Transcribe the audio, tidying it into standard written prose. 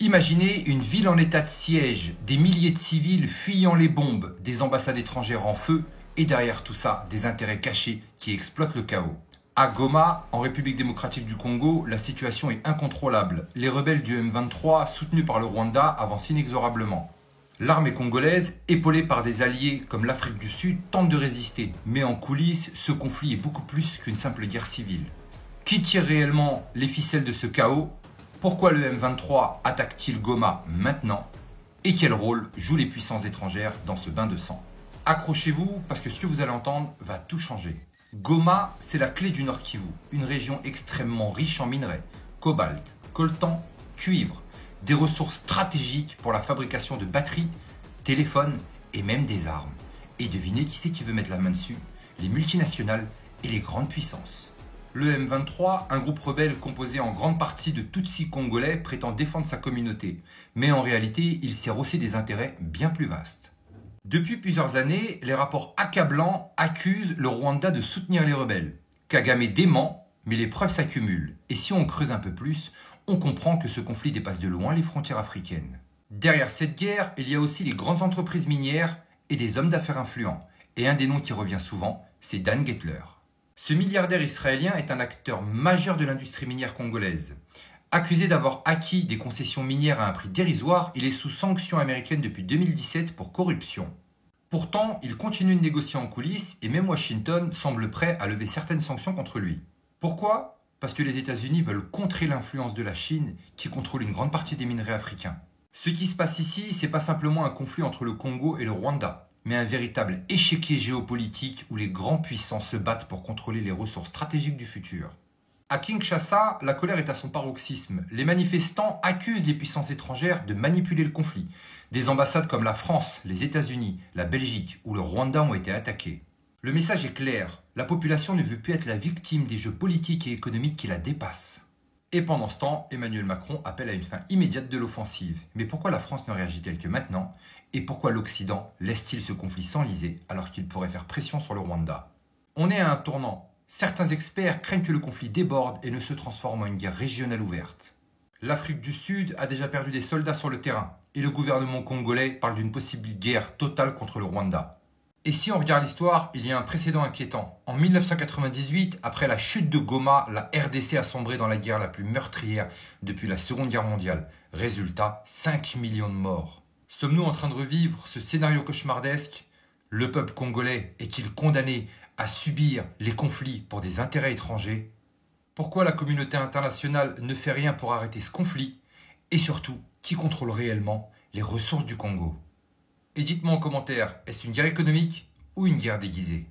Imaginez une ville en état de siège, des milliers de civils fuyant les bombes, des ambassades étrangères en feu, et derrière tout ça, des intérêts cachés qui exploitent le chaos. À Goma, en République démocratique du Congo, la situation est incontrôlable. Les rebelles du M23, soutenus par le Rwanda, avancent inexorablement. L'armée congolaise, épaulée par des alliés comme l'Afrique du Sud, tente de résister. Mais en coulisses, ce conflit est beaucoup plus qu'une simple guerre civile. Qui tire réellement les ficelles de ce chaos? Pourquoi le M23 attaque-t-il Goma maintenant? Et quel rôle jouent les puissances étrangères dans ce bain de sang? Accrochez-vous parce que ce que vous allez entendre va tout changer. Goma, c'est la clé du Nord Kivu, une région extrêmement riche en minerais, cobalt, coltan, cuivre, des ressources stratégiques pour la fabrication de batteries, téléphones et même des armes. Et devinez qui c'est qui veut mettre la main dessus? Les multinationales et les grandes puissances. Le M23, un groupe rebelle composé en grande partie de Tutsis congolais, prétend défendre sa communauté. Mais en réalité, il sert aussi des intérêts bien plus vastes. Depuis plusieurs années, les rapports accablants accusent le Rwanda de soutenir les rebelles. Kagame dément, mais les preuves s'accumulent. Et si on creuse un peu plus, on comprend que ce conflit dépasse de loin les frontières africaines. Derrière cette guerre, il y a aussi les grandes entreprises minières et des hommes d'affaires influents. Et un des noms qui revient souvent, c'est Dan Gettler. Ce milliardaire israélien est un acteur majeur de l'industrie minière congolaise. Accusé d'avoir acquis des concessions minières à un prix dérisoire, il est sous sanctions américaines depuis 2017 pour corruption. Pourtant, il continue de négocier en coulisses et même Washington semble prêt à lever certaines sanctions contre lui. Pourquoi? Parce que les États-Unis veulent contrer l'influence de la Chine qui contrôle une grande partie des minerais africains. Ce qui se passe ici, c'est pas simplement un conflit entre le Congo et le Rwanda, mais un véritable échiquier géopolitique où les grands puissants se battent pour contrôler les ressources stratégiques du futur. À Kinshasa, la colère est à son paroxysme. Les manifestants accusent les puissances étrangères de manipuler le conflit. Des ambassades comme la France, les États-Unis, la Belgique ou le Rwanda ont été attaquées. Le message est clair, la population ne veut plus être la victime des jeux politiques et économiques qui la dépassent. Et pendant ce temps, Emmanuel Macron appelle à une fin immédiate de l'offensive. Mais pourquoi la France ne réagit-elle que maintenant? Et pourquoi l'Occident laisse-t-il ce conflit s'enliser alors qu'il pourrait faire pression sur le Rwanda? On est à un tournant. Certains experts craignent que le conflit déborde et ne se transforme en une guerre régionale ouverte. L'Afrique du Sud a déjà perdu des soldats sur le terrain et le gouvernement congolais parle d'une possible guerre totale contre le Rwanda. Et si on regarde l'histoire, il y a un précédent inquiétant. En 1998, après la chute de Goma, la RDC a sombré dans la guerre la plus meurtrière depuis la Seconde Guerre mondiale. Résultat, 5 millions de morts. Sommes-nous en train de revivre ce scénario cauchemardesque? Le peuple congolais est-il condamné à subir les conflits pour des intérêts étrangers? Pourquoi la communauté internationale ne fait rien pour arrêter ce conflit? Et surtout, qui contrôle réellement les ressources du Congo? Et dites-moi en commentaire, est-ce une guerre économique ou une guerre déguisée?